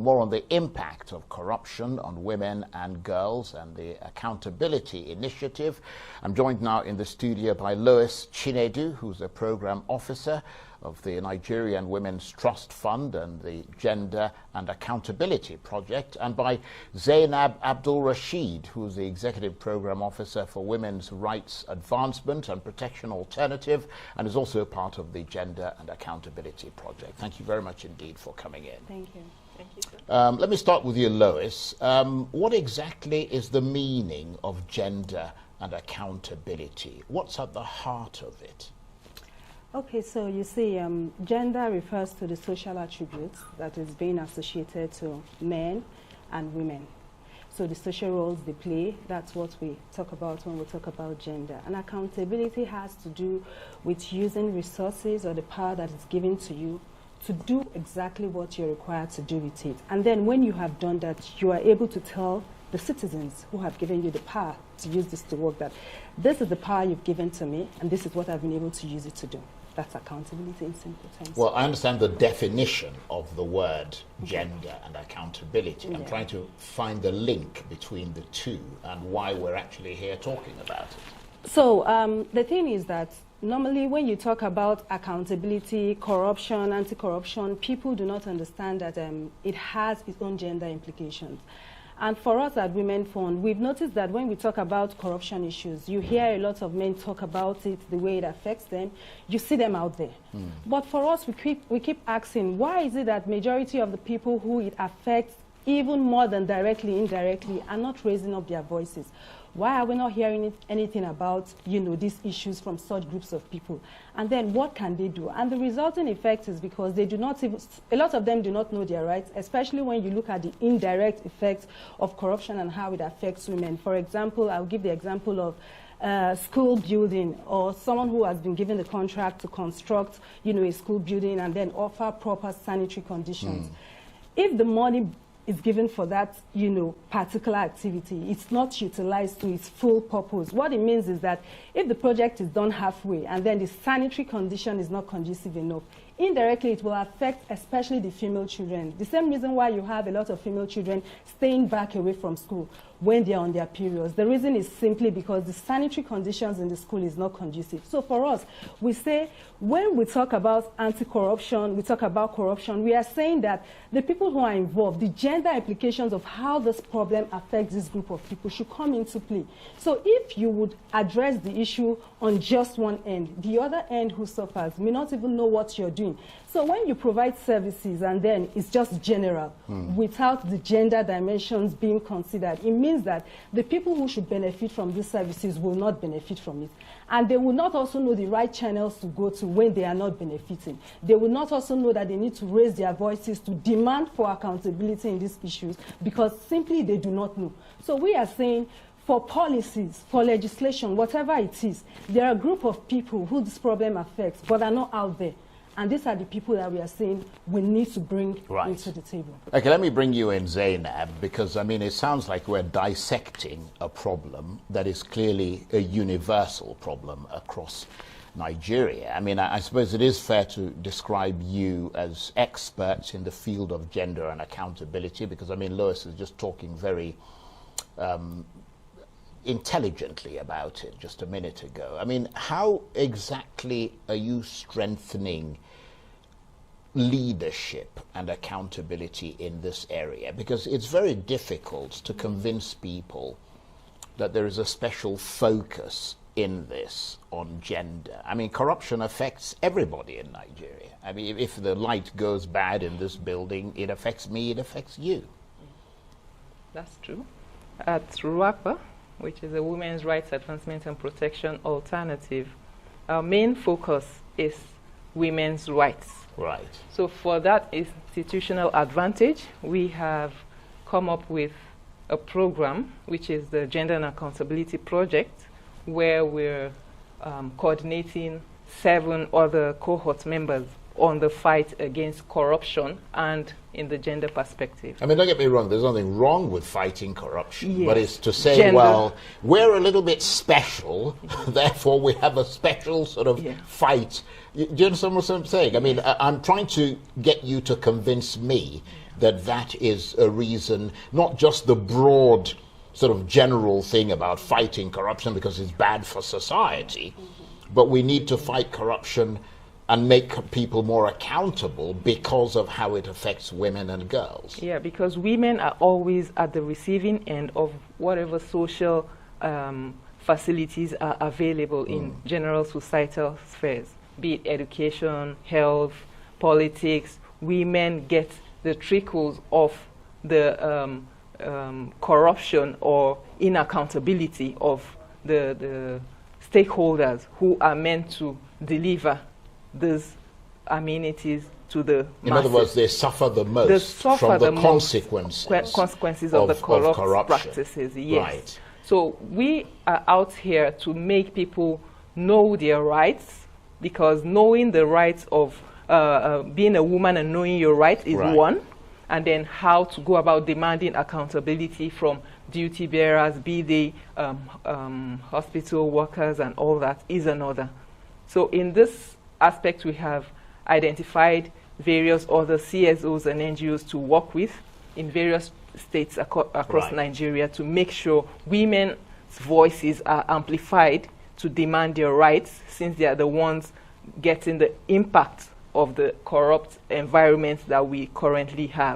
more on the impact of corruption on women and girls and the Accountability Initiative. I'm joined now in the studio by Lois Chinedu, who's a program officer of the Nigerian Women's Trust Fund and the Gender and Accountability Project, and by Zainab Abdul Rashid, who's the Executive Program Officer for Women's Rights Advancement and Protection Alternative, and is also part of the Gender and Accountability Project. Thank you very much indeed for coming in. Thank you. Thank you, sir. Let me start with you, Lois. What exactly is the meaning of gender and accountability? What's at the heart of it? Okay, so you see, gender refers to the social attributes that is being associated to men and women. So the social roles they play, that's what we talk about when we talk about gender. And accountability has to do with using resources or the power that is given to you to do exactly what you're required to do with it. And then when you have done that, you are able to tell the citizens who have given you the power to use this to work that this is the power you've given to me and this is what I've been able to use it to do. That's accountability in simple terms. Well, I understand the definition of the word gender and accountability. Yeah. I'm trying to find the link between the two and why we're actually here talking about it. So the thing is that normally when you talk about accountability, corruption, anti-corruption, people do not understand that it has its own gender implications. And for us at Women Fund, we've noticed that when we talk about corruption issues, you hear a lot of men talk about it, the way it affects them. You see them out there. But for us, we keep asking, why is it that majority of the people who it affects, even more than directly, indirectly, are not raising up their voices? Why are we not hearing anything about, these issues from such groups of people? And then what can they do? And the resulting effect is because they do not even, a lot of them do not know their rights, especially when you look at the indirect effects of corruption and how it affects women. For example, I'll give the example of school building, or someone who has been given the contract to construct, a school building and then offer proper sanitary conditions. If the money is given for that, particular activity, it's not utilized to its full purpose. What it means is that if the project is done halfway and then the sanitary condition is not conducive enough, indirectly it will affect especially the female children. The same reason why you have a lot of female children staying back away from school when they are on their periods. The reason is simply because the sanitary conditions in the school is not conducive. So for us, we say when we talk about anti-corruption, we talk about corruption, we are saying that the people who are involved, the gender implications of how this problem affects this group of people should come into play. So if you would address the issue on just one end, the other end who suffers may not even know what you're doing. So when you provide services and then it's just general, without the gender dimensions being considered, it means that the people who should benefit from these services will not benefit from it. And they will not also know the right channels to go to when they are not benefiting. They will not also know that they need to raise their voices to demand for accountability in these issues because simply they do not know. So we are saying for policies, for legislation, whatever it is, there are a group of people who this problem affects but are not out there. And these are the people that we are saying we need to bring into the table. Okay, let me bring you in, Zainab, because, it sounds like we're dissecting a problem that is clearly a universal problem across Nigeria. I suppose it is fair to describe you as experts in the field of gender and accountability, because, Lois is just talking very intelligently about it just a minute ago. How exactly are you strengthening leadership and accountability in this area? Because it's very difficult to convince people that there is a special focus in this on gender. Corruption affects everybody in Nigeria. If the light goes bad in this building, it affects me, it affects you. That's true. At RWAPA, which is a Women's Rights Advancement and Protection Alternative, our main focus is women's rights. Right. So for that institutional advantage, we have come up with a program, which is the Gender and Accountability Project, where we're coordinating 7 other cohort members on the fight against corruption and in the gender perspective. I mean, don't get me wrong, there's nothing wrong with fighting corruption, Yes. but it's to say, Gender. well, we're a little bit special, therefore we have a special sort of Yeah. fight. Do you understand what I'm saying? I mean, I'm trying to get you to convince me that that is a reason, not just the broad sort of general thing about fighting corruption because it's bad for society, but we need to fight corruption and make people more accountable because of how it affects women and girls. Yeah, because women are always at the receiving end of whatever social facilities are available in general societal spheres, be it education, health, politics. Women get the trickles of the corruption or inaccountability of the stakeholders who are meant to deliver these amenities to the In masses. other words, they suffer the most They suffer from the the most consequences of the corrupt corruption. practices. Yes. Right. So we are out here to make people know their rights, because knowing the rights of being a woman and knowing your rights is Right. one, and then how to go about demanding accountability from duty bearers, be they hospital workers and all that, is another. So in this aspect, we have identified various other CSOs and NGOs to work with in various states across Right. Nigeria to make sure women's voices are amplified to demand their rights, since they are the ones getting the impact of the corrupt environment that we currently have.